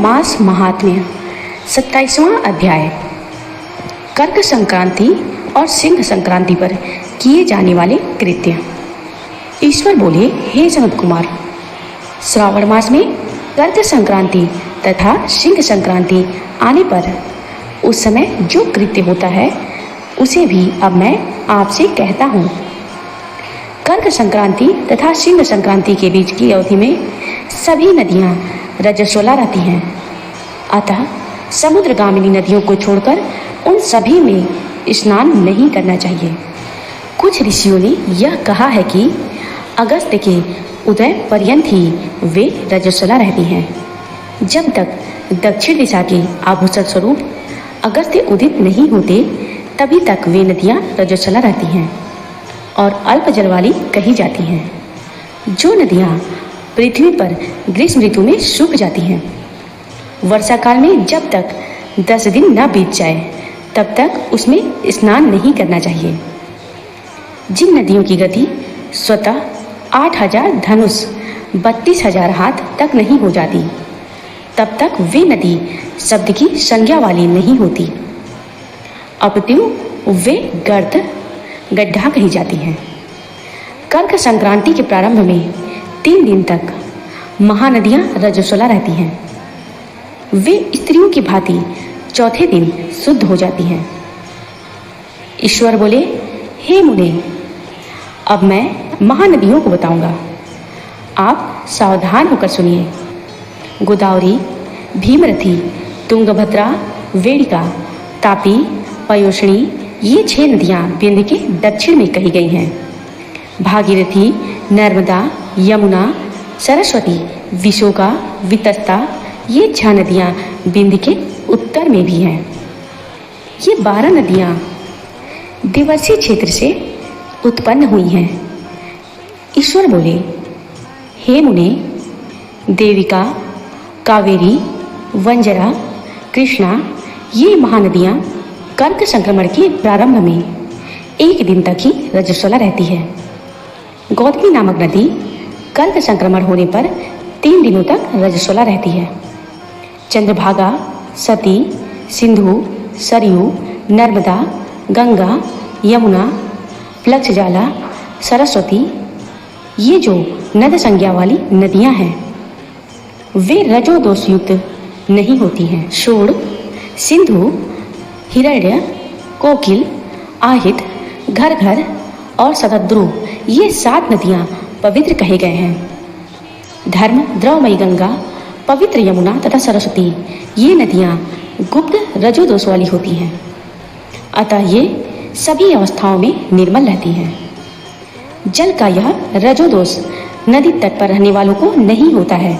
मास महात्म्य 27वां अध्याय। कर्क संक्रांति और सिंह संक्रांति पर किए जाने वाले कृत्य। ईश्वर बोले, हे सनत कुमार, श्रावण मास में कर्क संक्रांति तथा सिंह संक्रांति आने पर उस समय जो कृत्य होता है उसे भी अब मैं आपसे कहता हूँ। कर्क संक्रांति तथा सिंह संक्रांति के बीच की अवधि में सभी नदियाँ रजस्वला रहती हैं, अतः समुद्रगामिनी नदियों को छोड़कर उन सभी में स्नान नहीं करना चाहिए। कुछ ऋषियों ने यह कहा है कि अगस्त के उदय पर्यंत ही वे रजस्वला रहती हैं। जब तक दक्षिण दिशा के आभूषण स्वरूप अगस्त्य उदित नहीं होते तभी तक वे नदियाँ रजस्वला रहती हैं और अल्प जल वाली कही जाती हैं। जो नदियाँ पृथ्वी पर ग्रीष्म ऋतु में सूख जाती हैं, वर्षा काल में जब तक 10 दिन न बीत जाए तब तक उसमें स्नान नहीं करना चाहिए। जिन नदियों की गति स्वतः 8000 धनुष 32,000 हाथ तक नहीं हो जाती, तब तक वे नदी शब्द की संज्ञा वाली नहीं होती, अपितु वे गर्त गड्ढा कही जाती हैं। कर्क संक्रांति के प्रारंभ में 3 दिन तक महानदियाँ रजस्वला रहती हैं। वे स्त्रियों की भांति चौथे दिन शुद्ध हो जाती हैं। ईश्वर बोले, हे मुने, अब मैं महानदियों को बताऊंगा, आप सावधान होकर सुनिए। गोदावरी, भीमरथी, तुंगभद्रा, वेणिका, तापी, पयोष्णी, ये 6 नदियाँ विंध्य के दक्षिण में कही गई हैं। भागीरथी, नर्मदा, यमुना, सरस्वती, विशोका, वितस्ता, ये 6 नदियाँ विंध्य के उत्तर में भी हैं। ये 12 नदियाँ दिवसीय क्षेत्र से उत्पन्न हुई हैं। ईश्वर बोले, हे मुने, देविका, कावेरी, वंजरा, कृष्णा, ये महानदियाँ कर्क संक्रमण के प्रारंभ में 1 दिन तक ही रजस्वला रहती है। गौतमी नामक नदी कर्क संक्रमण होने पर 3 दिनों तक रजस्वला रहती है। चंद्रभागा, सती, सिंधु, सरयू, नर्मदा, गंगा, यमुना, प्लक्षजाला, सरस्वती, ये जो नद संज्ञा वाली नदियां हैं वे रजो दोष युक्त नहीं होती हैं। शोण, सिंधु, हिरण्य, कोकिल, आहित, घर घर और सतद्रु, ये 7 नदियाँ पवित्र कहे गए हैं। धर्म, द्रवमयी गंगा, पवित्र यमुना तथा सरस्वती, ये नदियाँ गुप्त रजोदोष वाली होती हैं, अतः ये सभी अवस्थाओं में निर्मल रहती हैं। जल का यह रजोदोष नदी तट पर रहने वालों को नहीं होता है।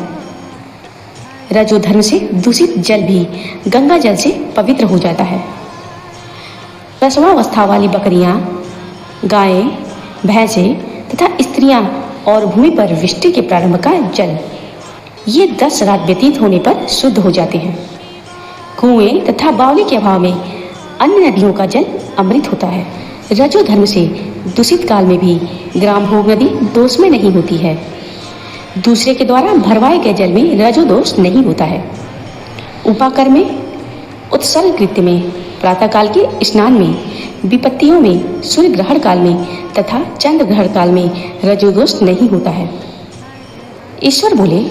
रजोधर्म से दूषित जल भी गंगा जल से पवित्र हो जाता है। प्रसवावस्था वाली बकरियां, गायें, भैंसें तथा स्त्रियां और भूमि पर वृष्टि के प्रारंभ का जल, ये 10 रात व्यतीत होने पर शुद्ध हो जाते हैं। कुएं तथा बावली के अभाव में अन्य नदियों का जल अमृत होता है। रजो धर्म से दूषित काल में भी ग्राम भोग नदी दोष में नहीं होती है। दूसरे के द्वारा भरवाए गए जल में रजो दोष नहीं होता है। उपाकर में, उत्सर्ग कृत्य में, प्रातः काल के स्नान में, विपत्तियों में, सूर्य ग्रहण काल में तथा चंद्र ग्रहण काल में रजोदोष नहीं होता है। ईश्वर बोले,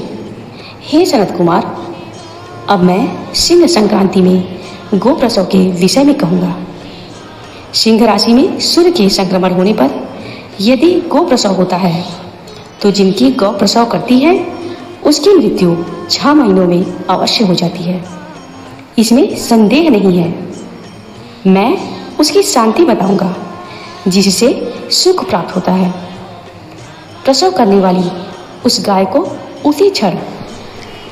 हे सनत कुमार, अब मैं सिंह संक्रांति में गोप्रसव के विषय में कहूँगा। सिंह राशि में सूर्य के संक्रमण होने पर यदि गोप्रसव होता है तो जिनकी गौ प्रसव करती है उसकी मृत्यु 6 महीनों में अवश्य हो जाती है, इसमें संदेह नहीं है। मैं उसकी शांति बताऊंगा जिससे सुख प्राप्त होता है। प्रसव करने वाली उस गाय को उसी क्षण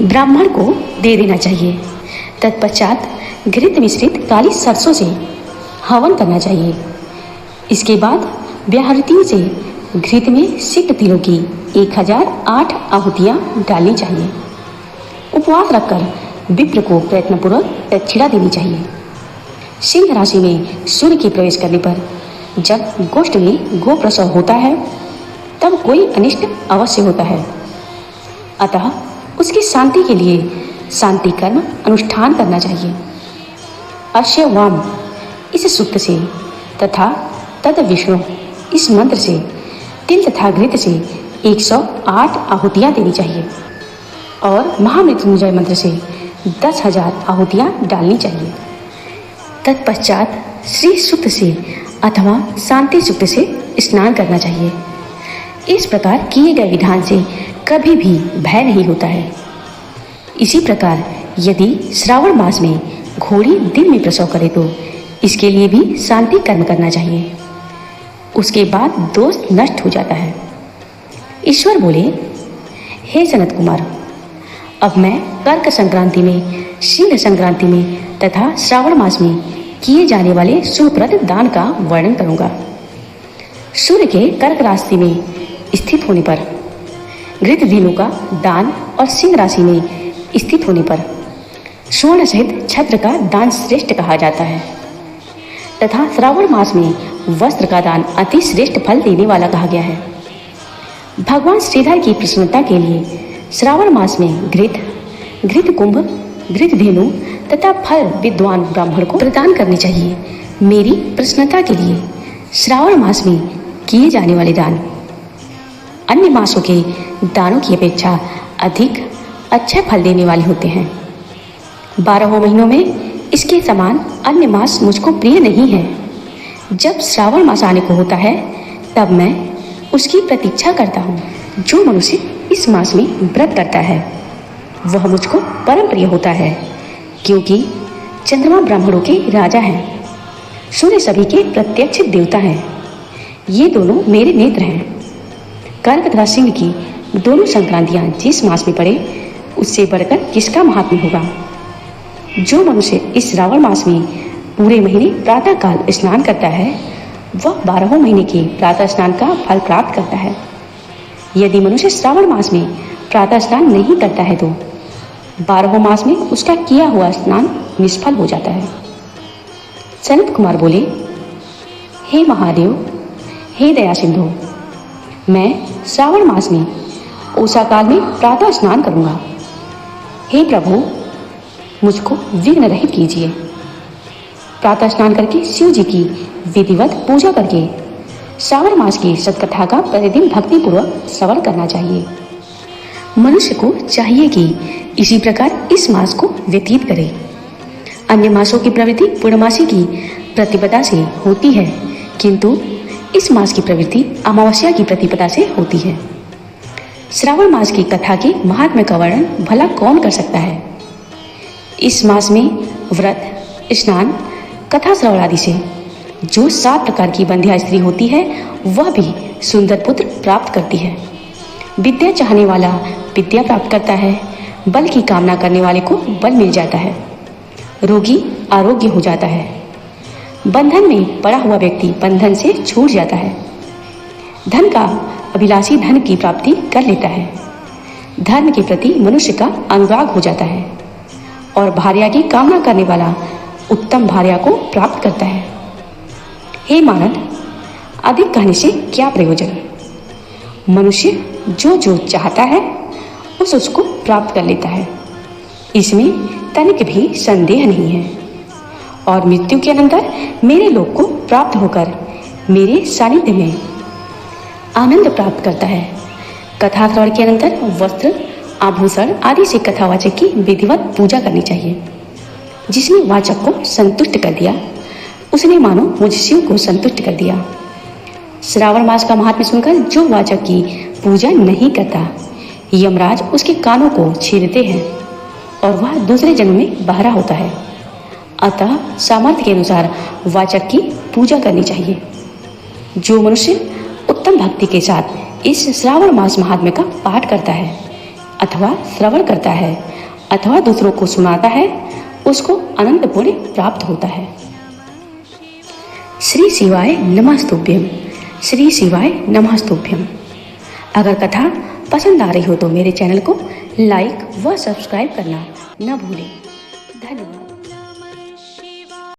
ब्राह्मण को दे देना चाहिए। तत्पश्चात घृत मिश्रित काली सरसों से हवन करना चाहिए। इसके बाद व्याहृति से घृत में सिक्त तिलों की 1008 आहुतियाँ डालनी चाहिए। उपवास रखकर विप्र को प्रयत्नपूर्वक दक्षिणा देनी चाहिए। सिंह राशि में सूर्य के प्रवेश करने पर जब गोष्ठ में गो प्रसव होता है तब कोई अनिष्ट अवश्य होता है, अतः उसकी शांति के लिए शांति कर्म अनुष्ठान करना चाहिए। अश्य वाम इस सूक्त से तथा तद विष्णु इस मंत्र से तिल तथा घृत से 108 आहुतियाँ देनी चाहिए और महामृत्युंजय मंत्र से 10,000 आहुतियाँ डालनी चाहिए। तत्पश्चात श्री सूक्त से अथवा शांति सूक्त से स्नान करना चाहिए। इस प्रकार किए गए विधान से कभी भी भय नहीं होता है। इसी प्रकार यदि श्रावण मास में घोड़ी दिन में प्रसव करे तो इसके लिए भी शांति कर्म करना चाहिए। उसके बाद दोष नष्ट हो जाता है। ईश्वर बोले, हे सनत कुमार, अब मैं कर्क संक्रांति में, सिंह संक्रांति में तथा श्रावण मास में किए जाने वाले शुभप्रद दान का वर्णन करूंगा। सूर्य के कर्क राशि में स्थित होने पर घृत धेनु का दान और सिंह राशि में स्थित होने पर स्वर्ण सहित छत्र का दान श्रेष्ठ कहा जाता है तथा श्रावण मास में वस्त्र का दान अति श्रेष्ठ फल देने वाला कहा गया है। भगवान श्रीधर की प्रसन्नता के लिए श्रावण मास में घृत कुंभ, घृत धेनु तथा फल विद्वान ब्राह्मण को प्रदान करने चाहिए। मेरी प्रसन्नता के लिए श्रावण मास में किए जाने वाले दान अन्य मासों के दानों की अपेक्षा अधिक अच्छे फल देने वाले होते हैं। 12 महीनों में इसके समान अन्य मास मुझको प्रिय नहीं है। जब श्रावण मास आने को होता है तब मैं उसकी प्रतीक्षा करता हूँ। जो मनुष्य इस मास में व्रत करता है वह मुझको परम प्रिय होता है, क्योंकि चंद्रमा ब्राह्मणों के राजा हैं, सूर्य सभी के प्रत्यक्ष देवता हैं। ये दोनों मेरे नेत्र हैं। कर्क तथा सिंह की दोनों संक्रांतियाँ जिस मास में पड़े उससे बढ़कर किसका महात्म्य होगा। जो मनुष्य इस श्रावण मास में पूरे महीने प्रातः काल स्नान करता है वह 12 महीने के प्रातः स्नान का फल प्राप्त करता है। यदि मनुष्य श्रावण मास में प्रातः स्नान नहीं करता है तो 12 मास में उसका किया हुआ स्नान निष्फल हो जाता है। सनत कुमार बोले, हे महादेव, हे दया सिंधु, मैं श्रावण मास में उषा काल में प्रातः स्नान करूंगा। हे प्रभु, मुझको विघ्न रहित कीजिए। प्रातः स्नान करके शिव जी की विधिवत पूजा करके श्रावण मास की सत्कथा का प्रतिदिन भक्तिपूर्वक श्रवण करना चाहिए। मनुष्य को चाहिए कि इसी प्रकार इस मास को व्यतीत करे। अन्य मासों की प्रवृत्ति पूर्णमासी की प्रतिपदा से होती है, किंतु इस मास की प्रवृत्ति अमावस्या की प्रतिपदा से होती है। श्रावण मास की कथा के महात्म्य का वर्णन भला कौन कर सकता है। इस मास में व्रत, स्नान, कथा श्रवण आदि से जो 7 प्रकार की बंध्या स्त्री होती है वह भी सुंदर पुत्र प्राप्त करती है। विद्या चाहने वाला विद्या प्राप्त करता है, बल की कामना करने वाले को बल मिल जाता है, रोगी आरोग्य हो जाता है, बंधन में पड़ा हुआ व्यक्ति बंधन से छूट जाता है, धन का अभिलाषी धन की प्राप्ति कर लेता है, धर्म के प्रति मनुष्य का अनुराग हो जाता है और भार्या की कामना करने वाला उत्तम भार्या को प्राप्त करता है। हे मानव, अधिक कहने से क्या प्रयोजन। मनुष्य जो जो चाहता है उसको प्राप्त कर लेता है, इसमें तनिक भी संदेह नहीं है और मृत्यु के अनंतर मेरे लोक को प्राप्त होकर मेरे सानिध्य में आनंद प्राप्त करता है। कथा श्रवण के अनंतर वस्त्र, आभूषण आदि से कथावाचक की विधिवत पूजा करनी चाहिए। जिसने वाचक को संतुष्ट कर दिया उसने मानो मुझ शिव को संतुष्ट कर दिया। श्रावण मास का महात्म्य सुनकर जो वाचक की पूजा नहीं करता, यमराज उसके कानों को छीनते हैं और वह दूसरे जन्म में बहरा होता है। अतः सामर्थ्य के अनुसार वाचक की पूजा करनी चाहिए। जो मनुष्य उत्तम भक्ति के साथ इस श्रावण मास महात्म्य का पाठ करता है अथवा श्रवण करता है अथवा दूसरों को सुनाता है उसको अनंत पुण्य प्राप्त होता है। श्री शिवाय नमस्तुभ्यम, श्री शिवाय नमस्तुभ्यम। अगर कथा पसंद आ रही हो तो मेरे चैनल को लाइक व सब्सक्राइब करना न भूलें। धन्यवाद।